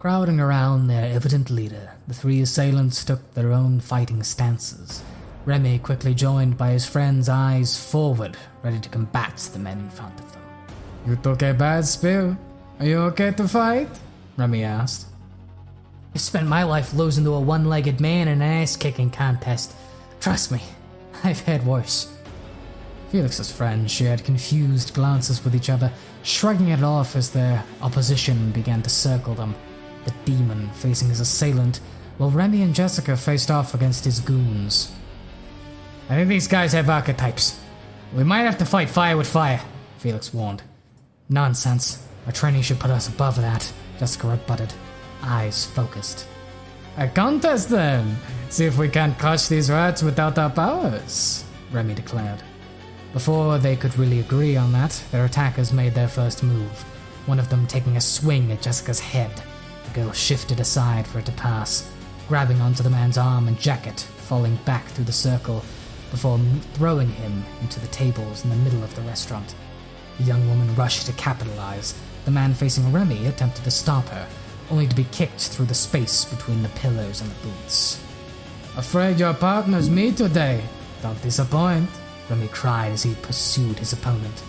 Crowding around their evident leader, the three assailants took their own fighting stances. Remy quickly joined by his friends, eyes forward, ready to combat the men in front of them. "You took a bad spill. Are you okay to fight?" Remy asked. "I spent my life losing to a one-legged man in an ass-kicking contest. Trust me, I've had worse." Felix's friends shared confused glances with each other, shrugging it off as their opposition began to circle them. The demon facing his assailant, while Remy and Jessica faced off against his goons. "I think these guys have archetypes. We might have to fight fire with fire," Felix warned. "Nonsense. Our training should put us above that," Jessica rebutted, eyes focused. "A contest then! See if we can't crush these rats without our powers," Remy declared. Before they could really agree on that, their attackers made their first move, one of them taking a swing at Jessica's head. The girl shifted aside for it to pass, grabbing onto the man's arm and jacket, falling back through the circle, before throwing him into the tables in the middle of the restaurant. The young woman rushed to capitalize. The man facing Remy attempted to stop her, only to be kicked through the space between the pillars and the boots. "Afraid your partner's me today. Don't disappoint," Remy cried as he pursued his opponent.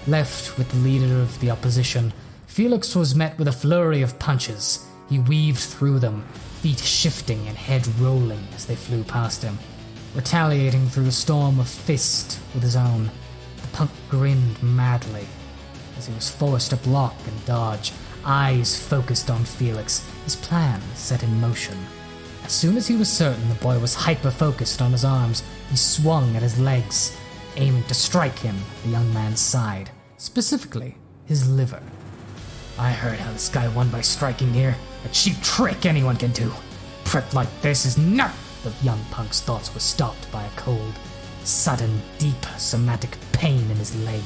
Left with the leader of the opposition, Felix was met with a flurry of punches. He weaved through them, feet shifting and head rolling as they flew past him, retaliating through the storm of fist with his own. The punk grinned madly as he was forced to block and dodge, eyes focused on Felix, his plan set in motion. As soon as he was certain the boy was hyper-focused on his arms, he swung at his legs, aiming to strike him at the young man's side, specifically his liver. "I heard how this guy won by striking here. A cheap trick anyone can do. Prep like this is not..." The young punk's thoughts were stopped by a cold, sudden, deep, somatic pain in his leg,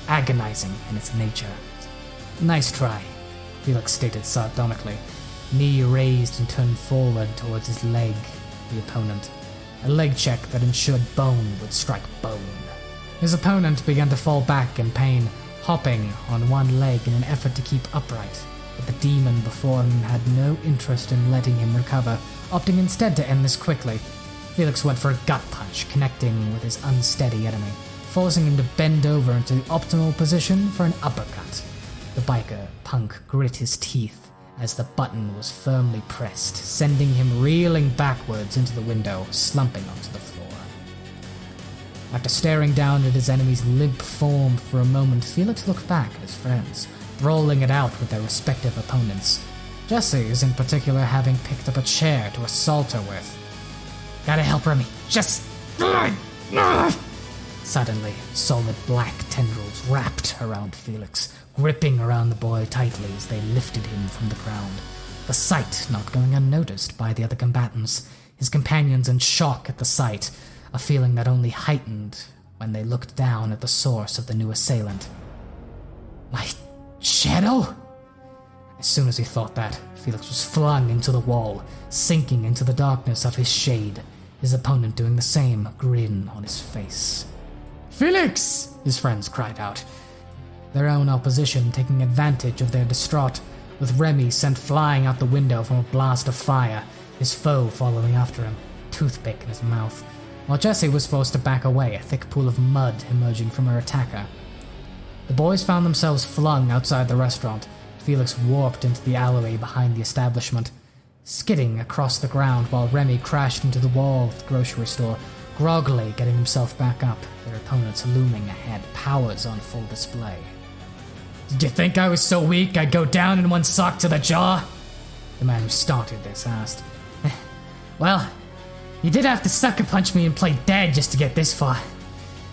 agonizing in its nature. "Nice try," Felix stated sardonically, knee raised and turned forward towards his leg, the opponent. A leg check that ensured bone would strike bone. His opponent began to fall back in pain, hopping on one leg in an effort to keep upright, but the demon before him had no interest in letting him recover, opting instead to end this quickly. Felix went for a gut punch, connecting with his unsteady enemy, forcing him to bend over into the optimal position for an uppercut. The biker punk grit his teeth as the button was firmly pressed, sending him reeling backwards into the window, slumping onto the floor. After staring down at his enemy's limp form for a moment, Felix looked back at his friends, brawling it out with their respective opponents. Jesse's in particular having picked up a chair to assault her with. "Gotta help Remy, just..." Suddenly, solid black tendrils wrapped around Felix, gripping around the boy tightly as they lifted him from the ground. The sight not going unnoticed by the other combatants, his companions in shock at the sight, a feeling that only heightened when they looked down at the source of the new assailant. "My shadow?" As soon as he thought that, Felix was flung into the wall, sinking into the darkness of his shade, his opponent doing the same, grin on his face. "Felix!" his friends cried out, their own opposition taking advantage of their distraught, with Remy sent flying out the window from a blast of fire, his foe following after him, toothpick in his mouth, while Jessie was forced to back away, a thick pool of mud emerging from her attacker. The boys found themselves flung outside the restaurant. Felix warped into the alleyway behind the establishment, skidding across the ground while Remy crashed into the wall of the grocery store, groggily getting himself back up, their opponents looming ahead, powers on full display. "Did you think I was so weak I'd go down in one sock to the jaw?" The man who started this asked. "Well, you did have to sucker punch me and play dead just to get this far.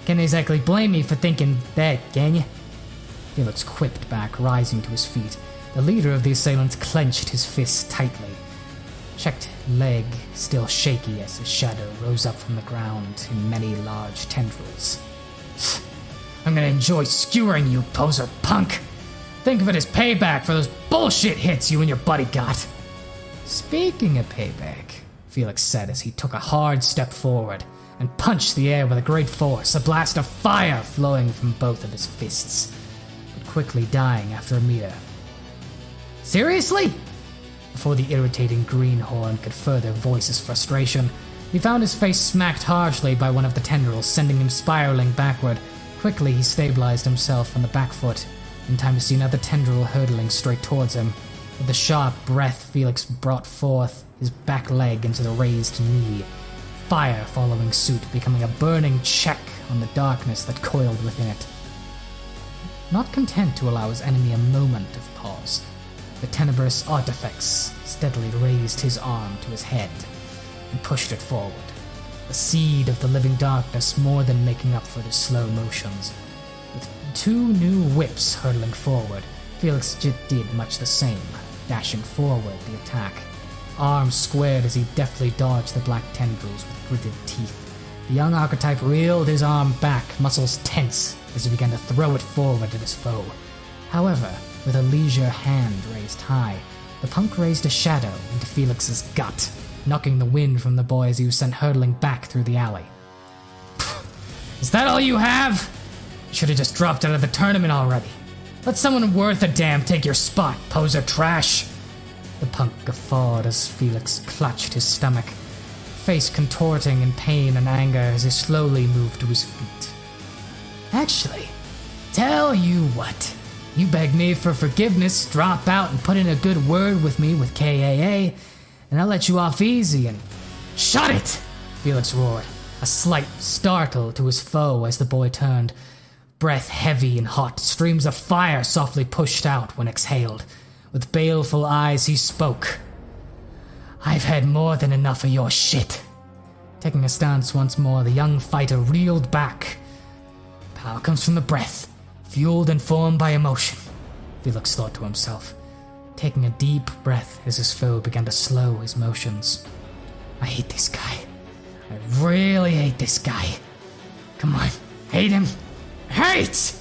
Can't exactly blame me for thinking that, can you?" Felix quipped back, rising to his feet. The leader of the assailants clenched his fists tightly, checked leg still shaky as his shadow rose up from the ground in many large tendrils. "I'm gonna enjoy skewering you, poser punk! Think of it as payback for those bullshit hits you and your buddy got." "Speaking of payback," Felix said as he took a hard step forward and punched the air with a great force, a blast of fire flowing from both of his fists, but quickly dying after a meter. "Seriously?" Before the irritating greenhorn could further voice his frustration, he found his face smacked harshly by one of the tendrils, sending him spiraling backward. Quickly, he stabilized himself on the back foot, in time to see another tendril hurtling straight towards him. With a sharp breath, Felix brought forth his back leg into the raised knee, fire following suit, becoming a burning check on the darkness that coiled within it. Not content to allow his enemy a moment of pause, the tenebrous artifacts steadily raised his arm to his head and pushed it forward, the seed of the living darkness more than making up for the slow motions. With two new whips hurtling forward, Felix did much the same, dashing forward the attack. Arms squared as he deftly dodged the black tendrils with gritted teeth. The young archetype reeled his arm back, muscles tense, as he began to throw it forward at his foe. However, with a leisure hand raised high, the punk raised a shadow into Felix's gut, knocking the wind from the boy as he was sent hurtling back through the alley. Is that all you have? You should have just dropped out of the tournament already. Let someone worth a damn take your spot, poser trash. The punk guffawed as Felix clutched his stomach, face contorting in pain and anger as he slowly moved to his feet. Actually, tell you what. You beg me for forgiveness, drop out and put in a good word with me with KAA, and I'll let you off easy and... Shut it! Felix roared, a slight startle to his foe as the boy turned. Breath heavy and hot, streams of fire softly pushed out when exhaled. With baleful eyes he spoke. I've had more than enough of your shit. Taking a stance once more, the young fighter reeled back. Power comes from the breath, fueled and formed by emotion, Felix thought to himself, taking a deep breath as his foe began to slow his motions. I hate this guy. I really hate this guy. Come on, hate him. Hate!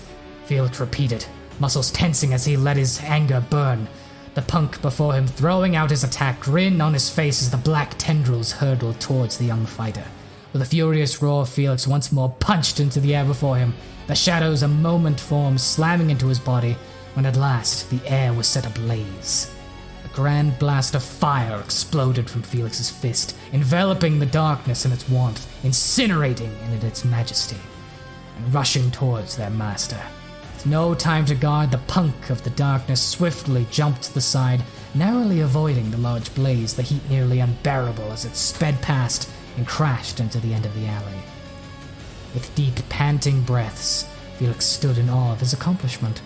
Felix repeated, muscles tensing as he let his anger burn. The punk before him throwing out his attack, grin on his face as the black tendrils hurtled towards the young fighter. With a furious roar, Felix once more punched into the air before him, the shadows a moment formed, slamming into his body, when at last the air was set ablaze. A grand blast of fire exploded from Felix's fist, enveloping the darkness in its warmth, incinerating it in its majesty, and rushing towards their master. With no time to guard, the punk of the darkness swiftly jumped to the side, narrowly avoiding the large blaze, the heat nearly unbearable as it sped past and crashed into the end of the alley. With deep, panting breaths, Felix stood in awe of his accomplishment,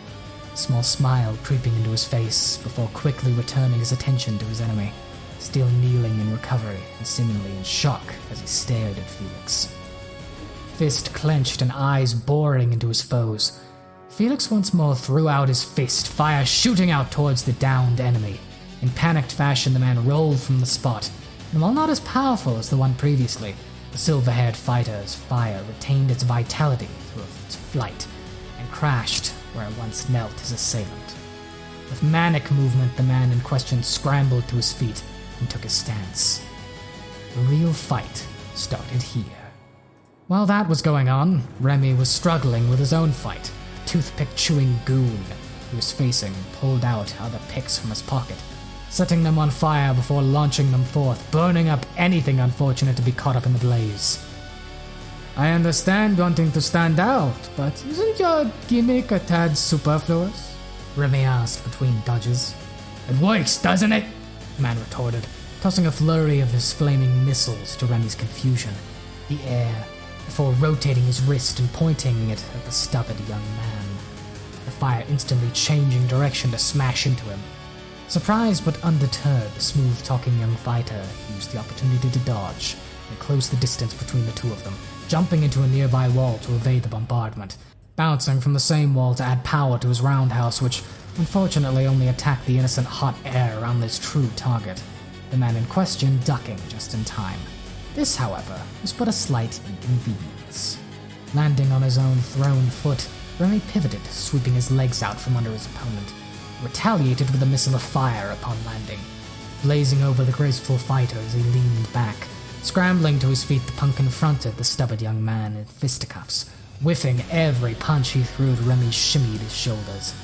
a small smile creeping into his face before quickly returning his attention to his enemy, still kneeling in recovery and seemingly in shock as he stared at Felix. Fist clenched and eyes boring into his foes, Felix once more threw out his fist, fire shooting out towards the downed enemy. In panicked fashion, the man rolled from the spot, and while not as powerful as the one previously, the silver-haired fighter's fire retained its vitality through its flight, and crashed where it once knelt his assailant. With manic movement, the man in question scrambled to his feet and took his stance. The real fight started here. While that was going on, Remy was struggling with his own fight. The toothpick-chewing goon he was facing pulled out other picks from his pocket, setting them on fire before launching them forth, burning up anything unfortunate to be caught up in the blaze. I understand wanting to stand out, but isn't your gimmick a tad superfluous? Remy asked between dodges. It works, doesn't it? The man retorted, tossing a flurry of his flaming missiles to Remy's confusion. The air, before rotating his wrist and pointing it at the stubborn young man, the fire instantly changing direction to smash into him. Surprised but undeterred, the smooth-talking young fighter used the opportunity to dodge and close the distance between the two of them, jumping into a nearby wall to evade the bombardment, bouncing from the same wall to add power to his roundhouse, which unfortunately only attacked the innocent hot air around this true target, the man in question ducking just in time. This, however, was but a slight inconvenience. Landing on his own thrown foot, Remy pivoted, sweeping his legs out from under his opponent, retaliated with a missile of fire upon landing, blazing over the graceful fighter as he leaned back. Scrambling to his feet, the punk confronted the stubborn young man in fisticuffs, whiffing every punch he threw. Remy shimmied his shoulders,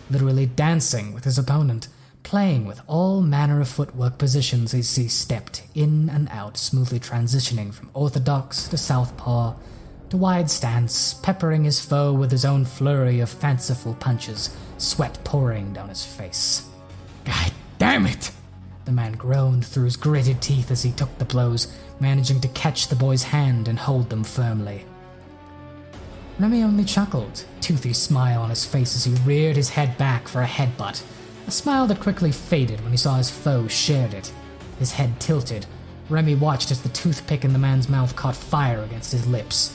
literally dancing with his opponent, playing with all manner of footwork positions as he stepped in and out, smoothly transitioning from orthodox to southpaw to wide stance, peppering his foe with his own flurry of fanciful punches, sweat pouring down his face. "God damn it!" The man groaned through his gritted teeth as he took the blows, managing to catch the boy's hand and hold them firmly. Remy only chuckled, a toothy smile on his face as he reared his head back for a headbutt, a smile that quickly faded when he saw his foe shared it. His head tilted. Remy watched as the toothpick in the man's mouth caught fire against his lips.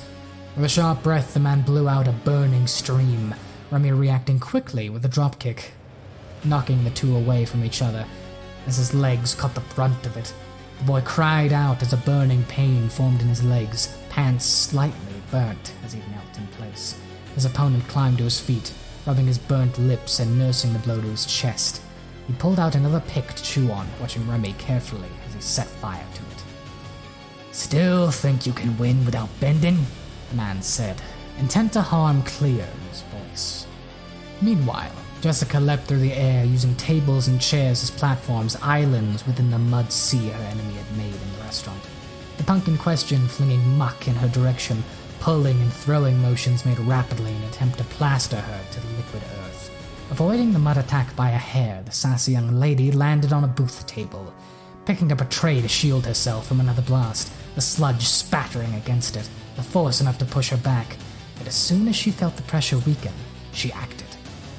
With a sharp breath, the man blew out a burning stream, Remy reacting quickly with a dropkick, knocking the two away from each other as his legs caught the brunt of it. The boy cried out as a burning pain formed in his legs, pants slightly burnt as he knelt in place. His opponent climbed to his feet, rubbing his burnt lips and nursing the blow to his chest. He pulled out another pick to chew on, watching Remy carefully as he set fire to it. "Still think you can win without bending?" the man said, intent to harm clear in his voice. Meanwhile, Jessica leapt through the air, using tables and chairs as platforms, islands within the mud sea her enemy had made in the restaurant. The punk in question flinging muck in her direction, pulling and throwing motions made rapidly in an attempt to plaster her to the liquid earth. Avoiding the mud attack by a hair, the sassy young lady landed on a booth table, picking up a tray to shield herself from another blast, the sludge spattering against it, the force enough to push her back. But as soon as she felt the pressure weaken, she acted,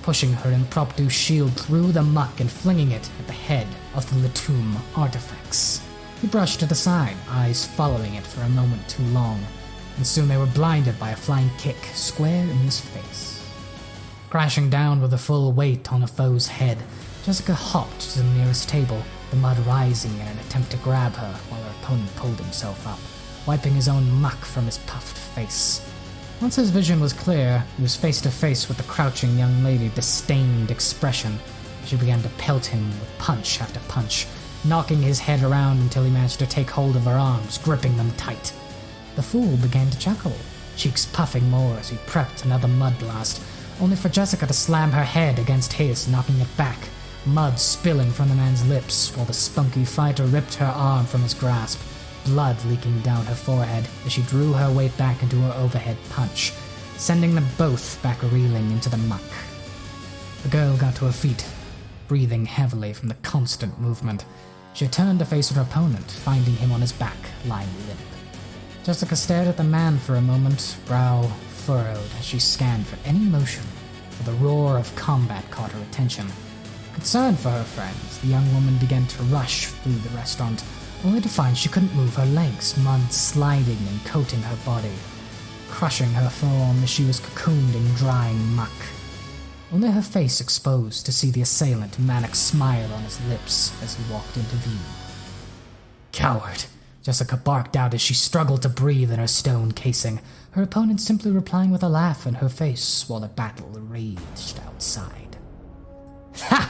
pushing her impromptu shield through the muck and flinging it at the head of the Latum artifacts. He brushed it aside, eyes following it for a moment too long, and soon they were blinded by a flying kick square in his face. Crashing down with the full weight on a foe's head, Jessica hopped to the nearest table, the mud rising in an attempt to grab her while her opponent pulled himself up, wiping his own muck from his puffed face. Once his vision was clear, he was face to face with the crouching young lady's disdained expression. She began to pelt him with punch after punch, knocking his head around until he managed to take hold of her arms, gripping them tight. The fool began to chuckle, cheeks puffing more as he prepped another mud blast, only for Jessica to slam her head against his, knocking it back, mud spilling from the man's lips while the spunky fighter ripped her arm from his grasp, blood leaking down her forehead as she drew her weight back into her overhead punch, sending them both back reeling into the muck. The girl got to her feet, breathing heavily from the constant movement. She turned to face her opponent, finding him on his back, lying limp. Jessica stared at the man for a moment, brow furrowed as she scanned for any motion, for the roar of combat caught her attention. Concerned for her friends, the young woman began to rush through the restaurant, only to find she couldn't move her legs, mud sliding and coating her body, crushing her form as she was cocooned in drying muck. Only her face exposed to see the assailant manic smile on his lips as he walked into view. "Coward!" Jessica barked out as she struggled to breathe in her stone casing, her opponent simply replying with a laugh in her face while the battle raged outside. "Ha!"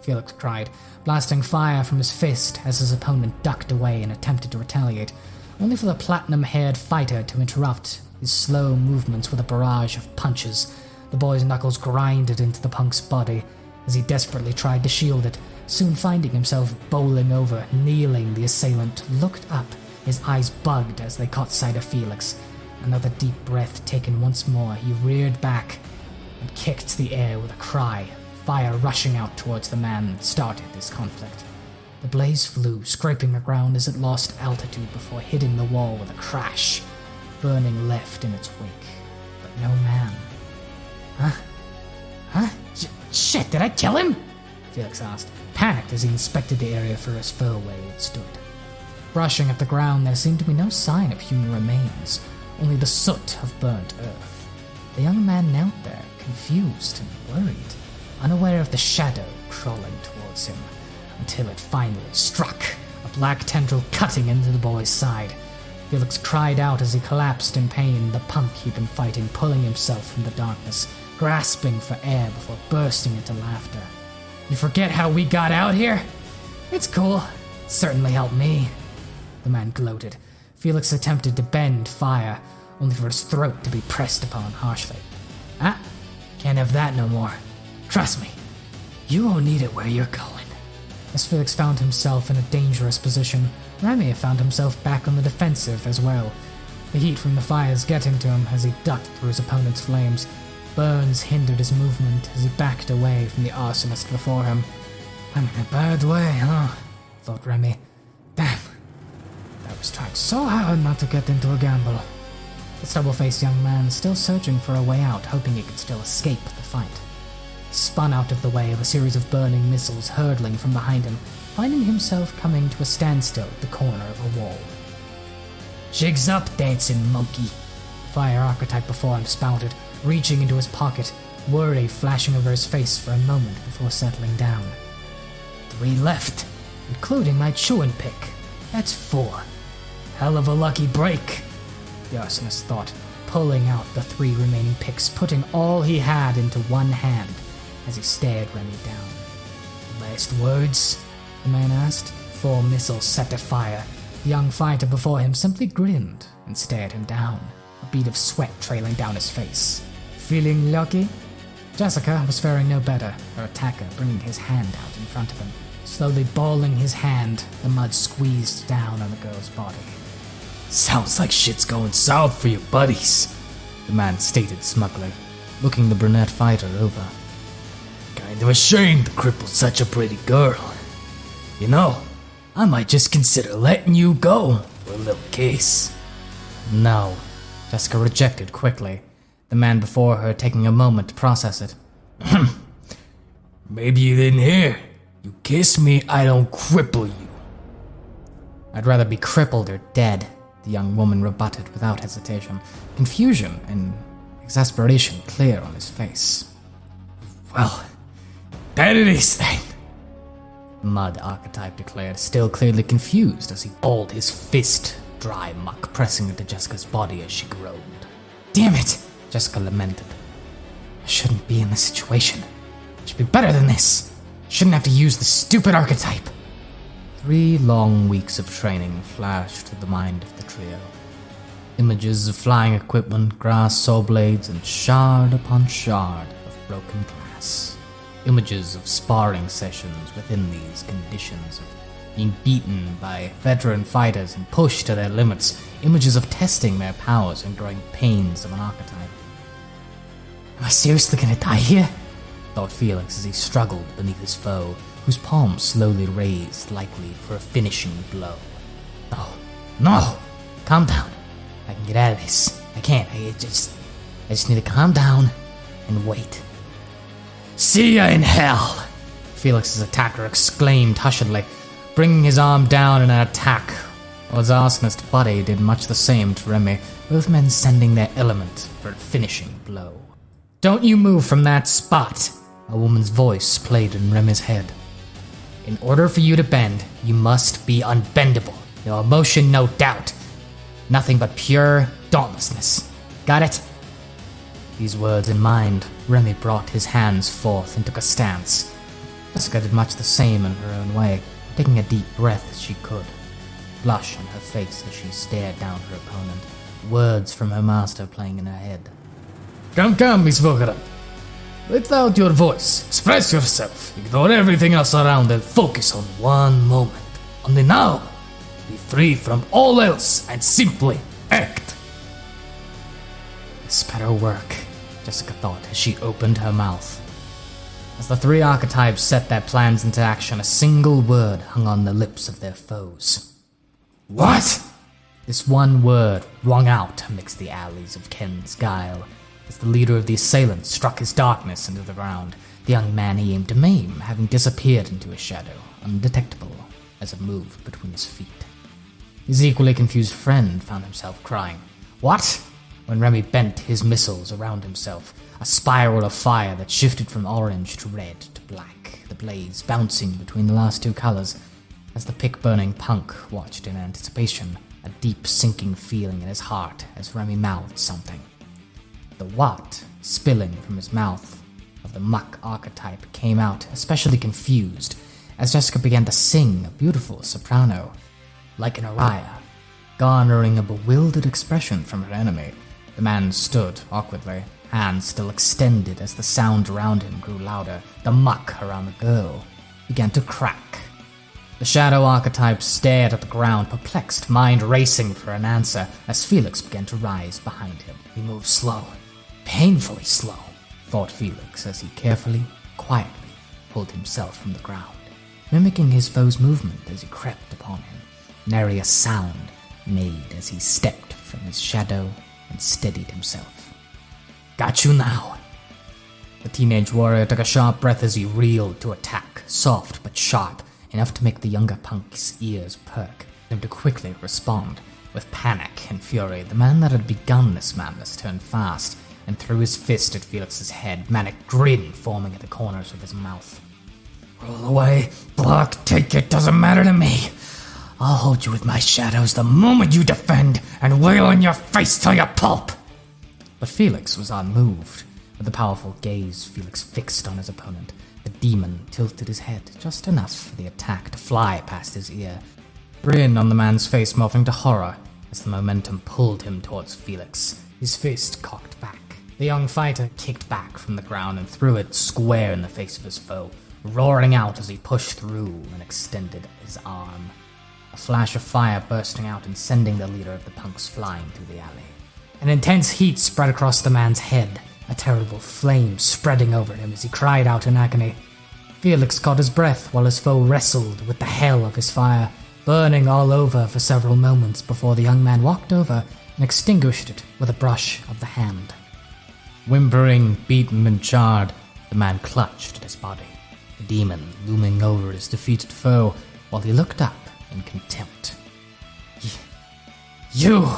Felix cried, blasting fire from his fist as his opponent ducked away and attempted to retaliate, only for the platinum-haired fighter to interrupt his slow movements with a barrage of punches. The boy's knuckles grinded into the punk's body as he desperately tried to shield it, soon finding himself bowling over, kneeling. The assailant looked up, his eyes bugged as they caught sight of Felix. Another deep breath taken once more, he reared back and kicked the air with a cry, fire rushing out towards the man that started this conflict. The blaze flew, scraping the ground as it lost altitude before hitting the wall with a crash, burning left in its wake. But no man. Huh? Shit, did I kill him? Felix asked, panicked as he inspected the area for his foe where he had stood. Brushing at the ground, there seemed to be no sign of human remains, only the soot of burnt earth. The young man knelt there, confused and worried, unaware of the shadow crawling towards him, until it finally struck, a black tendril cutting into the boy's side. Felix cried out as he collapsed in pain, the punk he'd been fighting pulling himself from the darkness, grasping for air before bursting into laughter. "You forget how we got out here? It's cool. It certainly helped me." The man gloated. Felix attempted to bend fire, only for his throat to be pressed upon harshly. "Ah, can't have that no more. Trust me, you won't need it where you're going." As Felix found himself in a dangerous position, Remy found himself back on the defensive as well. The heat from the fires getting to him as he ducked through his opponent's flames. Burns hindered his movement as he backed away from the arsonist before him. "I'm in a bad way, huh?" thought Remy. "Damn. I was trying so hard not to get into a gamble." The stubble-faced young man still searching for a way out, hoping he could still escape the fight. He spun out of the way of a series of burning missiles hurtling from behind him, finding himself coming to a standstill at the corner of a wall. "Jigs up, dancing monkey," the fire archetype before him spouted, reaching into his pocket, worry flashing over his face for a moment before settling down. 3 left, including my chewing pick. That's 4. Hell of a lucky break, the arsonist thought, pulling out the 3 remaining picks, putting all he had into one hand as he stared Remy down. "Last words?" the man asked. 4 missiles set to fire. The young fighter before him simply grinned and stared him down, a bead of sweat trailing down his face. "Feeling lucky?" Jessica was faring no better, her attacker bringing his hand out in front of him. Slowly balling his hand, the mud squeezed down on the girl's body. "Sounds like shit's going south for your buddies," the man stated smugly, looking the brunette fighter over. "Kind of ashamed to cripple such a pretty girl. You know, I might just consider letting you go for a little kiss." "No," Jessica rejected quickly, the man before her taking a moment to process it. "Maybe you didn't hear. You kiss me, I don't cripple you." "I'd rather be crippled or dead," the young woman rebutted without hesitation, confusion and exasperation clear on his face. "Well, that it is then," the mud archetype declared, still clearly confused as he balled his fist, dry muck pressing into Jessica's body as she groaned. "Damn it," Jessica lamented. "I shouldn't be in this situation. I should be better than this. I shouldn't have to use the stupid archetype." 3 long weeks of training flashed through the mind of the trio. Images of flying equipment, grass saw blades, and shard upon shard of broken glass. Images of sparring sessions within these conditions, of being beaten by veteran fighters and pushed to their limits. Images of testing their powers and growing pains of an archetype. "Am I seriously gonna die here?" thought Felix as he struggled beneath his foe, whose palm slowly raised, likely for a finishing blow. No! Calm down. I can get out of this. I can't. I just need to calm down and wait. "See ya in hell!" Felix's attacker exclaimed hushedly, bringing his arm down in an attack, while his arsonist buddy did much the same to Remy, both men sending their element for a finishing blow. "Don't you move from that spot!" A woman's voice played in Remy's head. "In order for you to bend, you must be unbendable. No emotion, no doubt. Nothing but pure dauntlessness. Got it?" These words in mind, Remy brought his hands forth and took a stance. Jessica did much the same in her own way, taking a deep breath as she could. Blush on her face as she stared down her opponent, words from her master playing in her head. Come, Miss Vogerup. Let out your voice, express yourself, ignore everything else around and focus on one moment. Only now, be free from all else and simply act. This better work, Jessica thought as she opened her mouth. As the 3 archetypes set their plans into action, a single word hung on the lips of their foes. What? This one word rung out amidst the alleys of Ken's Guile. As the leader of the assailants struck his darkness into the ground, the young man he aimed to maim having disappeared into his shadow, undetectable as it moved between his feet. His equally confused friend found himself crying, "What?" when Remy bent his missiles around himself, a spiral of fire that shifted from orange to red to black, the blaze bouncing between the last 2 colors. As the pick-burning punk watched in anticipation, a deep sinking feeling in his heart as Remy mouthed something. The what spilling from his mouth of the muck archetype came out especially confused as Jessica began to sing a beautiful soprano, like an aria, garnering a bewildered expression from her enemy. The man stood awkwardly, hands still extended as the sound around him grew louder. The muck around the girl began to crack, The shadow archetype stared at the ground, perplexed, mind racing for an answer, as Felix began to rise behind him. He moved slow, painfully slow, thought Felix as he carefully, quietly pulled himself from the ground, mimicking his foe's movement as he crept upon him. Nary a sound made as he stepped from his shadow and steadied himself. "Got you now." The teenage warrior took a sharp breath as he reeled to attack, soft but sharp, enough to make the younger punk's ears perk, him to quickly respond. With panic and fury, the man that had begun this madness turned fast and threw his fist at Felix's head, manic grin forming at the corners of his mouth. "Roll away, block, take it, doesn't matter to me. I'll hold you with my shadows the moment you defend and wail in your face till you pulp." But Felix was unmoved. With the powerful gaze Felix fixed on his opponent, the demon tilted his head just enough for the attack to fly past his ear. Grin on the man's face morphing to horror as the momentum pulled him towards Felix, his fist cocked back. The young fighter kicked back from the ground and threw it square in the face of his foe, roaring out as he pushed through and extended his arm. A flash of fire bursting out and sending the leader of the punks flying through the alley. An intense heat spread across the man's head, a terrible flame spreading over him as he cried out in agony. Felix caught his breath while his foe wrestled with the hell of his fire, burning all over for several moments before the young man walked over and extinguished it with a brush of the hand. Whimpering, beaten, and charred, the man clutched at his body, the demon looming over his defeated foe while he looked up in contempt. You!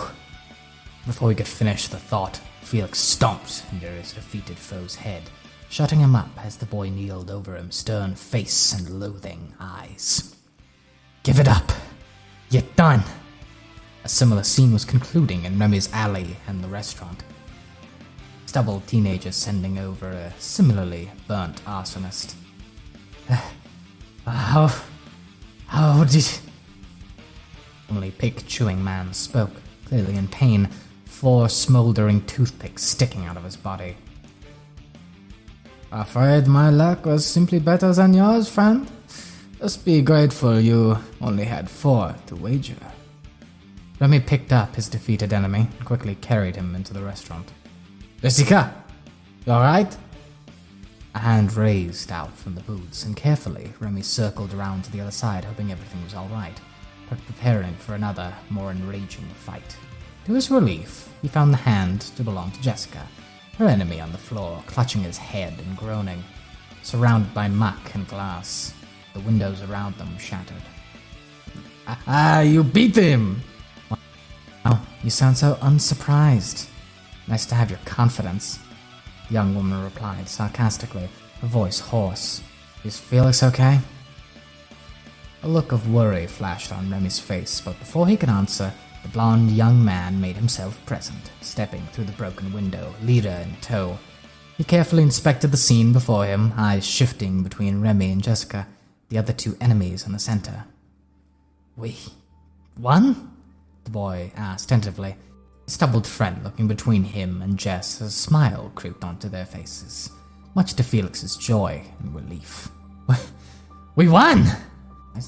Before he could finish the thought, Felix stomped near his defeated foe's head, shutting him up as the boy kneeled over him, stern face and loathing eyes. "Give it up. You're done." A similar scene was concluding in Remy's alley and the restaurant. Stubbled teenagers sending over a similarly burnt arsonist. How did... Only pig-chewing man spoke, clearly in pain, 4 smoldering toothpicks sticking out of his body. "Afraid my luck was simply better than yours, friend? Just be grateful you only had 4 to wager." Remy picked up his defeated enemy and quickly carried him into the restaurant. "Jessica, you alright?" A hand raised out from the booths, and carefully Remy circled around to the other side, hoping everything was alright, but preparing for another, more enraging fight. To his relief, he found the hand to belong to Jessica, her enemy on the floor, clutching his head and groaning, surrounded by muck and glass, the windows around them shattered. You beat him!" "Wow, you sound so unsurprised. Nice to have your confidence," the young woman replied sarcastically, her voice hoarse. "Is Felix okay?" A look of worry flashed on Remy's face, but before he could answer, the blond young man made himself present, stepping through the broken window, leader in tow. He carefully inspected the scene before him, eyes shifting between Remy and Jessica, the other 2 enemies in the center. "We won?" the boy asked tentatively, his stubbled friend looking between him and Jess as a smile creeped onto their faces, much to Felix's joy and relief. "We won!"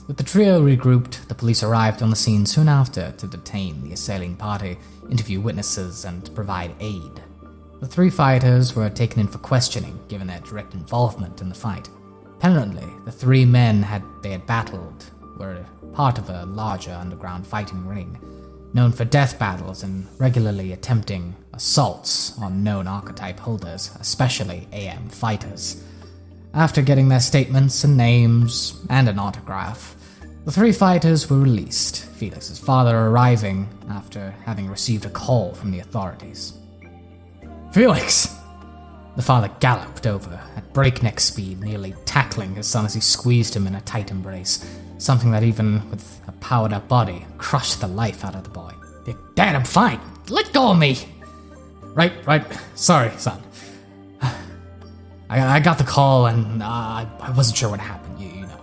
With the trio regrouped, the police arrived on the scene soon after to detain the assailing party, interview witnesses, and provide aid. The 3 fighters were taken in for questioning, given their direct involvement in the fight. Apparently, the 3 men they had battled were part of a larger underground fighting ring, known for death battles and regularly attempting assaults on known archetype holders, especially AM fighters. After getting their statements and names and an autograph, the 3 fighters were released, Felix's father arriving after having received a call from the authorities. "Felix!" The father galloped over at breakneck speed, nearly tackling his son as he squeezed him in a tight embrace, something that even with a powered-up body crushed the life out of the boy. "Dad, I'm fine. Let go of me!" Right. Sorry, son. I got the call and I wasn't sure what happened, you know.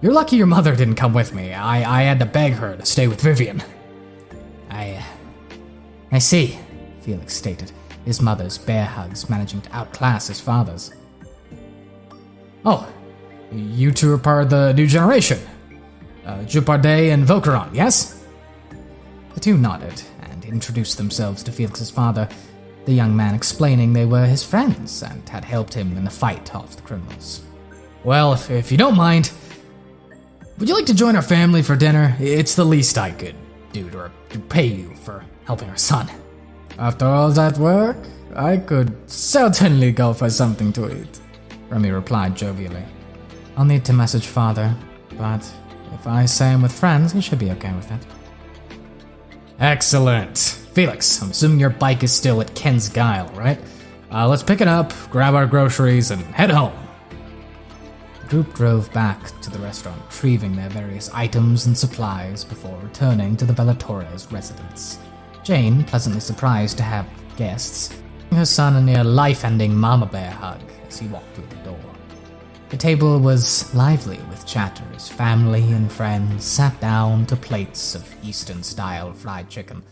You're lucky your mother didn't come with me. I had to beg her to stay with Vivian." I see," Felix stated, his mother's bear hugs managing to outclass his father's. "Oh, you 2 are part of the new generation. Juparde and Vocaron, yes? The two nodded and introduced themselves to Felix's father, the young man explaining they were his friends and had helped him in the fight off the criminals. Well, if you don't mind, would you like to join our family for dinner? It's the least I could do to pay you for helping our son. After all that work, I could certainly go for something to eat, Remy replied jovially. I'll need to message father, but if I say I'm with friends, he should be okay with it. Excellent. Felix, I'm assuming your bike is still at Ken's Guile, right? Let's pick it up, grab our groceries, and head home. The group drove back to the restaurant, retrieving their various items and supplies before returning to the Bellatorres' residence. Jane, pleasantly surprised to have guests, giving her son a near life-ending mama bear hug as he walked through the door. The table was lively with chatter as family and friends sat down to plates of Eastern-style fried chicken,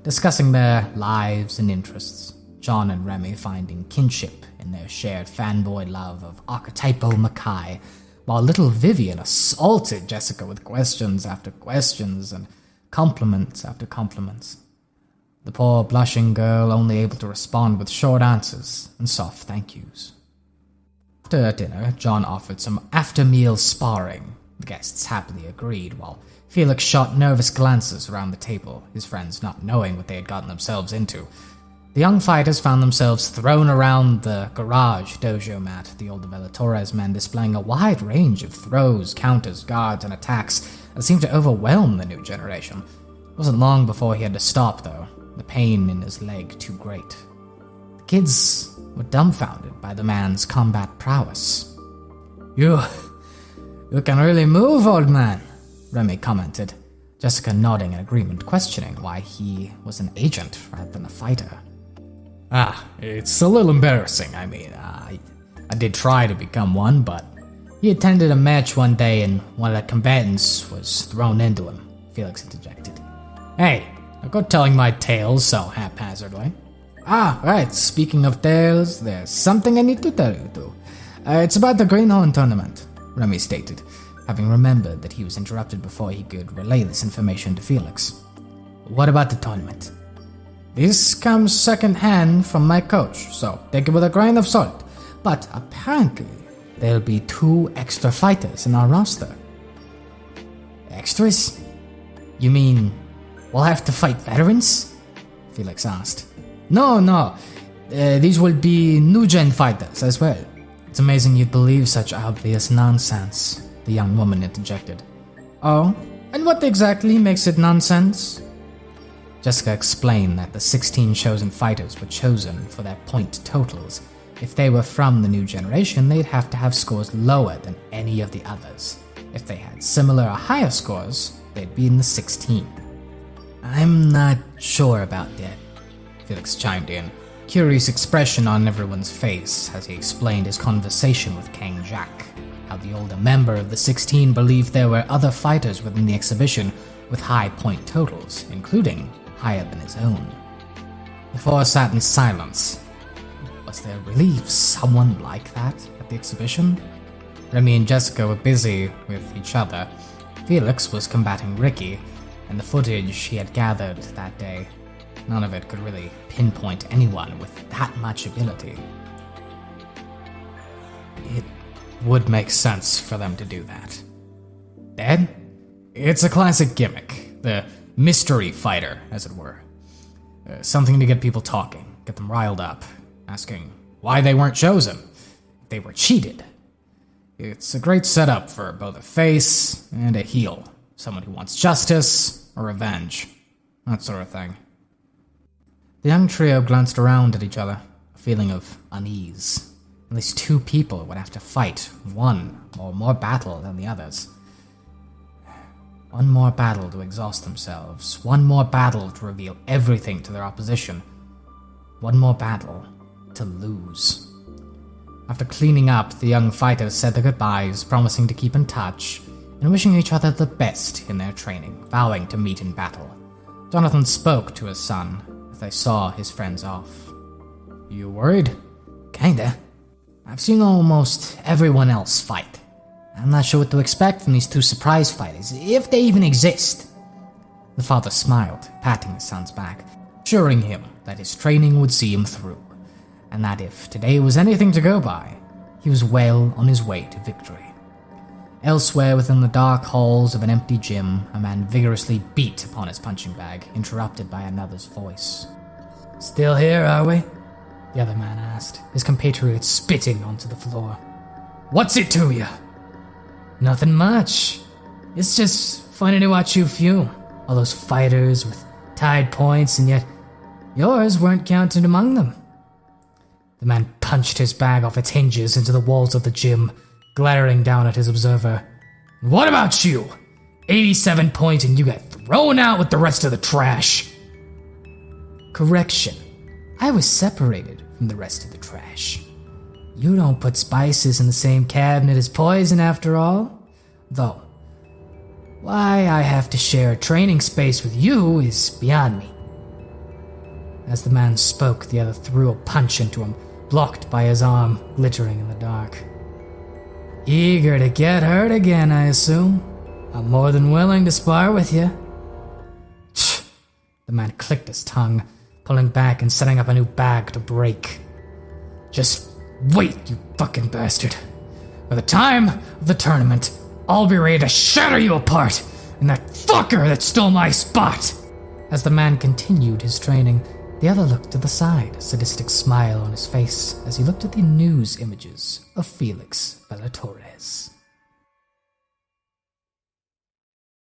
discussing their lives and interests, John and Remy finding kinship in their shared fanboy love of archetypal Mackay, while little Vivian assaulted Jessica with questions after questions and compliments after compliments. The poor blushing girl only able to respond with short answers and soft thank yous. After dinner, John offered some after-meal sparring. The guests happily agreed, while Felix shot nervous glances around the table, his friends not knowing what they had gotten themselves into. The young fighters found themselves thrown around the garage dojo mat, the older Bellatorres men displaying a wide range of throws, counters, guards, and attacks that seemed to overwhelm the new generation. It wasn't long before he had to stop, though, the pain in his leg too great. The kids were dumbfounded by the man's combat prowess. You can really move, old man, Remy commented, Jessica nodding in agreement, questioning why he was an agent rather than a fighter. It's a little embarrassing. I mean, I did try to become one, but he attended a match one day and one of the combatants was thrown into him, Felix interjected. Hey, don't go telling my tales so haphazardly. Right, speaking of tales, there's something I need to tell you too. It's about the Greenhorn tournament, Remy stated, having remembered that he was interrupted before he could relay this information to Felix. What about the tournament? This comes second-hand from my coach, so take it with a grain of salt. But apparently, there'll be 2 extra fighters in our roster. Extras? You mean we'll have to fight veterans? Felix asked. No. These will be new-gen fighters as well. It's amazing you'd believe such obvious nonsense, the young woman interjected. Oh? And what exactly makes it nonsense? Jessica explained that the 16 chosen fighters were chosen for their point totals. If they were from the new generation, they'd have to have scores lower than any of the others. If they had similar or higher scores, they'd be in the 16. I'm not sure about that, Felix chimed in, curious expression on everyone's face as he explained his conversation with Kang Jack, how the older member of the 16 believed there were other fighters within the exhibition with high point totals, including higher than his own. The four sat in silence. Was there really someone like that at the exhibition? Remy and Jessica were busy with each other. Felix was combating Ricky, and the footage he had gathered that day, none of it could really pinpoint anyone with that much ability. It would make sense for them to do that. Dad? It's a classic gimmick. The mystery fighter, as it were. Something to get people talking, get them riled up, asking why they weren't chosen, if they were cheated. It's a great setup for both a face and a heel, someone who wants justice or revenge, that sort of thing. The young trio glanced around at each other, a feeling of unease. At least 2 people would have to fight one or more battle than the others. One more battle to exhaust themselves, one more battle to reveal everything to their opposition, one more battle to lose. After cleaning up, the young fighters said their goodbyes, promising to keep in touch, and wishing each other the best in their training, vowing to meet in battle. Jonathan spoke to his son as they saw his friends off. You worried? Kinda. I've seen almost everyone else fight. I'm not sure what to expect from these two surprise fighters, if they even exist. The father smiled, patting his son's back, assuring him that his training would see him through, and that if today was anything to go by, he was well on his way to victory. Elsewhere within the dark halls of an empty gym, a man vigorously beat upon his punching bag, interrupted by another's voice. Still here, are we? The other man asked, his compatriot spitting onto the floor. What's it to you? Nothing much. It's just funny to watch you fume. All those fighters with tied points, and yet yours weren't counted among them. The man punched his bag off its hinges into the walls of the gym, glaring down at his observer. What about you? 87 points and you got thrown out with the rest of the trash. Correction. I was separated from the rest of the trash. You don't put spices in the same cabinet as poison after all. Though, why I have to share a training space with you is beyond me. As the man spoke, the other threw a punch into him, blocked by his arm, glittering in the dark. Eager to get hurt again, I assume. I'm more than willing to spar with you. The man clicked his tongue, pulling back and setting up a new bag to break. Just wait, you fucking bastard. By the time of the tournament, I'll be ready to shatter you apart, and that fucker that stole my spot. As the man continued his training, the other looked to the side, a sadistic smile on his face as he looked at the news images of Felix Bellatorres.